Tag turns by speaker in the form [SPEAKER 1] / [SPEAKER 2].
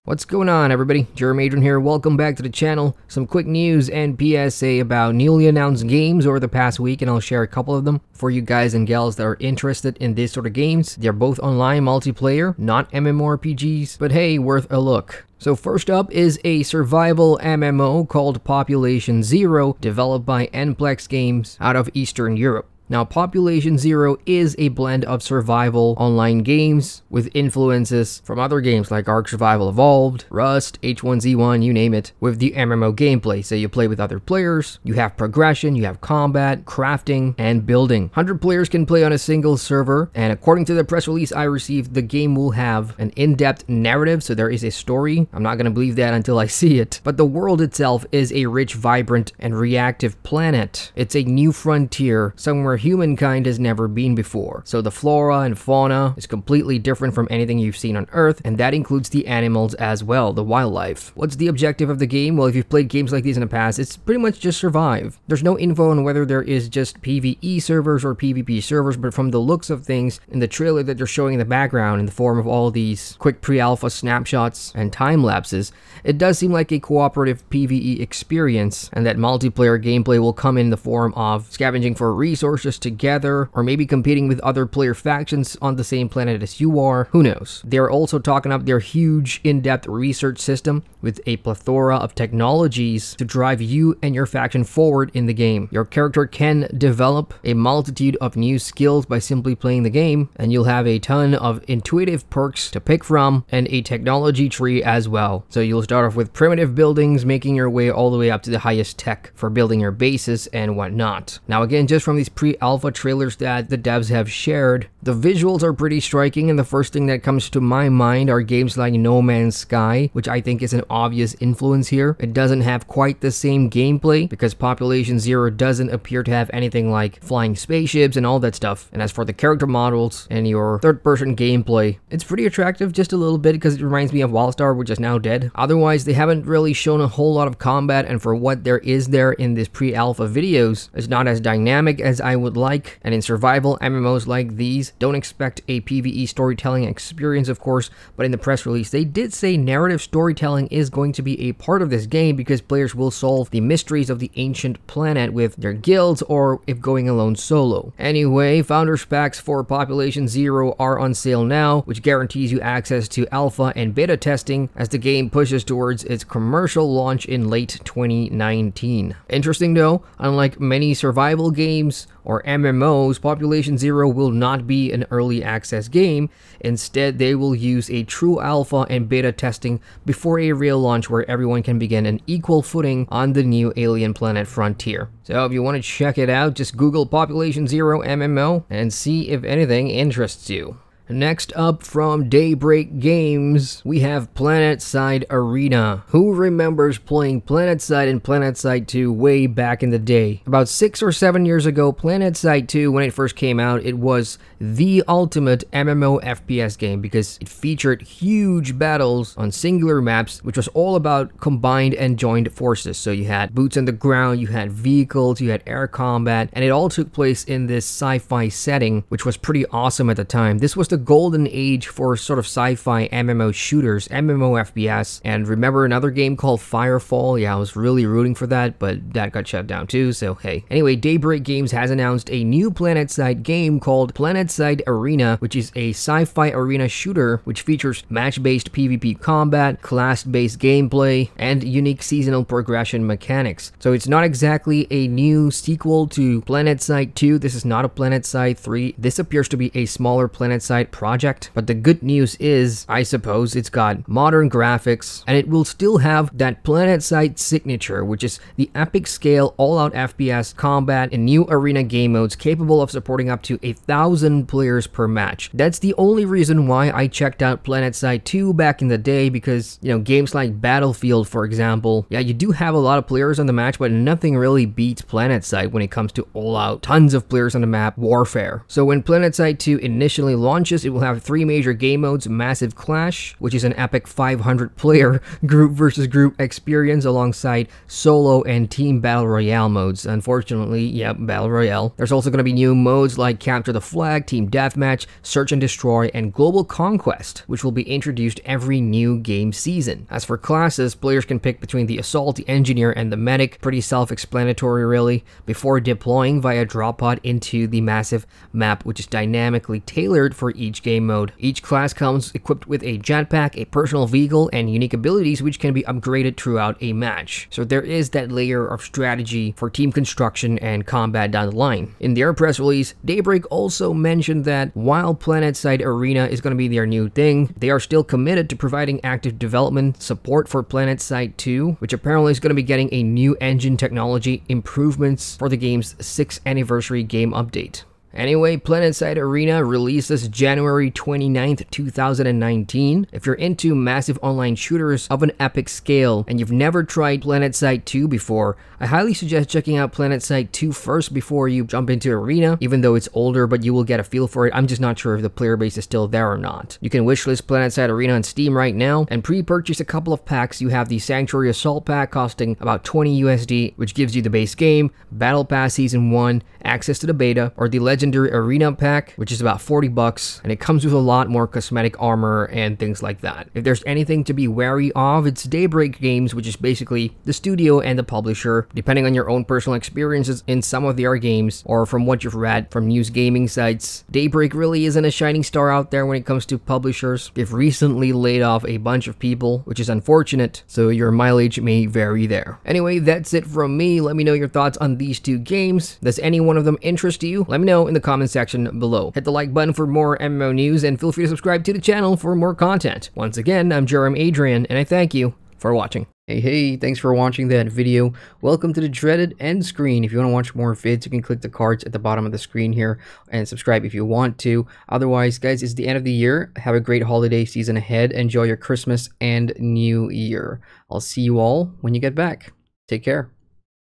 [SPEAKER 1] What's going on, everybody? Adrian here. Welcome back to the channel. Some quick news and PSA about newly announced games over the past week, and I'll share a couple of them for you guys and gals that are interested in this sort of games. They're both online multiplayer, not MMORPGs, but hey, worth a look. So first up is a survival MMO called Population Zero, developed by Nplex Games out of Eastern Europe. Now, Population Zero is a blend of survival online games with influences from other games like Ark Survival Evolved, Rust, H1Z1, you name it, with the MMO gameplay. So you play with other players, you have progression, you have combat, crafting, and building. 100 players can play on a single server, and according to the press release I received, the game will have an in-depth narrative, so there is a story. I'm not gonna believe that until I see it. But the world itself is a rich, vibrant, and reactive planet. It's a new frontier, somewhere humankind has never been before. So the flora and fauna is completely different from anything you've seen on Earth, and that includes the animals as well, the wildlife. What's the objective of the game? Well, if you've played games like these in the past, it's pretty much just survive. There's no info on whether there is just PvE servers or PvP servers, but from the looks of things in the trailer that they're showing in the background in the form of all these quick pre-alpha snapshots and time lapses, it does seem like a cooperative PvE experience, and that multiplayer gameplay will come in the form of scavenging for resources together, or maybe competing with other player factions on the same planet as you are, who knows. They're also talking up their huge in-depth research system with a plethora of technologies to drive you and your faction forward in the game. Your character can develop a multitude of new skills by simply playing the game, and you'll have a ton of intuitive perks to pick from and a technology tree as well. So you'll start off with primitive buildings, making your way all the way up to the highest tech for building your bases and whatnot. Now again, just from these pre-alpha trailers that the devs have shared, the visuals are pretty striking, and the first thing that comes to my mind are games like No Man's Sky, which I think is an obvious influence here. It doesn't have quite the same gameplay because Population Zero doesn't appear to have anything like flying spaceships and all that stuff. And as for the character models and your third-person gameplay, it's pretty attractive just a little bit because it reminds me of Wildstar, which is now dead. Otherwise, they haven't really shown a whole lot of combat, and for what there is there in this pre-alpha videos, it's not as dynamic as I would like. And in survival MMOs like these, don't expect a PvE storytelling experience, of course, but in the press release, they did say narrative storytelling is going to be a part of this game because players will solve the mysteries of the ancient planet with their guilds or if going alone solo. Anyway, Founders Packs for Population Zero are on sale now, which guarantees you access to alpha and beta testing as the game pushes towards its commercial launch in late 2019. Interesting though, unlike many survival games or MMOs, Population Zero will not be an early access game. Instead, they will use a true alpha and beta testing before a real launch where everyone can begin an equal footing on the new alien planet frontier. So if you want to check it out, just Google Population Zero MMO and see if anything interests you. Next up from Daybreak Games, we have PlanetSide Arena. Who remembers playing PlanetSide and PlanetSide 2 way back in the day? About 6 or 7 years ago, PlanetSide 2, when it first came out, it was the ultimate MMOFPS game because it featured huge battles on singular maps, which was all about combined and joined forces. So you had boots on the ground, you had vehicles, you had air combat, and it all took place in this sci-fi setting, which was pretty awesome at the time. This was the golden age for sort of sci-fi MMO shooters, MMOFPS, and remember another game called Firefall? Yeah, I was really rooting for that, but that got shut down too, so hey. Anyway, Daybreak Games has announced a new PlanetSide game called PlanetSide Arena, which is a sci-fi arena shooter which features match-based PvP combat, class-based gameplay, and unique seasonal progression mechanics. So it's not exactly a new sequel to PlanetSide 2, this is not a PlanetSide 3, this appears to be a smaller PlanetSide project, but the good news is, I suppose, it's got modern graphics, and it will still have that PlanetSide signature, which is the epic scale all-out FPS combat in new arena game modes capable of supporting up to 1,000 players per match. That's the only reason why I checked out PlanetSide 2 back in the day, because, you know, games like Battlefield, for example, yeah, you do have a lot of players on the match, but nothing really beats PlanetSide when it comes to all-out, tons of players on the map warfare. So when PlanetSide 2 initially launches, changes. It will have 3 major game modes: Massive Clash, which is an epic 500-player group versus group experience alongside solo and team battle royale modes. Unfortunately, yep, battle royale. There's also going to be new modes like Capture the Flag, Team Deathmatch, Search and Destroy, and Global Conquest, which will be introduced every new game season. As for classes, players can pick between the Assault, the Engineer, and the Medic. Pretty self-explanatory really, before deploying via drop pod into the massive map, which is dynamically tailored for each game mode. Each class comes equipped with a jetpack, a personal vehicle, and unique abilities which can be upgraded throughout a match. So there is that layer of strategy for team construction and combat down the line. In their press release, Daybreak also mentioned that while PlanetSide Arena is going to be their new thing, they are still committed to providing active development support for PlanetSide 2, which apparently is going to be getting a new engine technology improvements for the game's 6th anniversary game update. Anyway, PlanetSide Arena releases January 29th, 2019. If you're into massive online shooters of an epic scale and you've never tried PlanetSide 2 before, I highly suggest checking out PlanetSide 2 first before you jump into Arena, even though it's older, but you will get a feel for it. I'm just not sure if the player base is still there or not. You can wishlist PlanetSide Arena on Steam right now and pre-purchase a couple of packs. You have the Sanctuary Assault pack costing about 20 USD, which gives you the base game, Battle Pass Season 1, access to the beta, or the Legendary Arena pack, which is about 40 bucks, and it comes with a lot more cosmetic armor and things like that. If there's anything to be wary of, it's Daybreak Games, which is basically the studio and the publisher. Depending on your own personal experiences in some of their games, or from what you've read from news gaming sites, Daybreak really isn't a shining star out there when it comes to publishers. They've recently laid off a bunch of people, which is unfortunate, so your mileage may vary there. Anyway, that's it from me. Let me know your thoughts on these two games. Does any one of them interest you? Let me know in the comment section below. Hit the like button for more MMO news and feel free to subscribe to the channel for more content. Once again, I'm Adrian, and I thank you for watching. Hey, thanks for watching that video. Welcome to the dreaded end screen. If you want to watch more vids, you can click the cards at the bottom of the screen here and subscribe if you want to. Otherwise, guys, it's the end of the year. Have a great holiday season ahead. Enjoy your Christmas and New Year. I'll see you all when you get back. Take care.